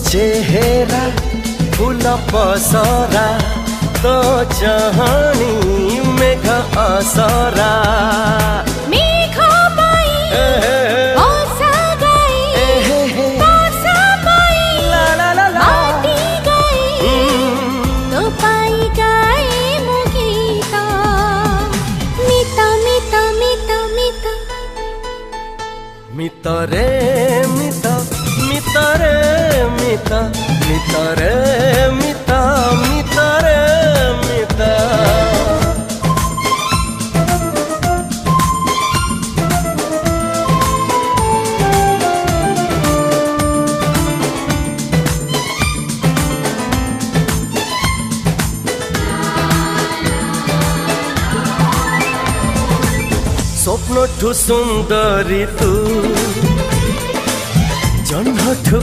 चेहरा फूल पसरा तो चाहनी मेघ असरा मितरे मित मितरे मित मितरे मित मितरे मित स्वप्न ठु सुंदरी तू जन्म ठु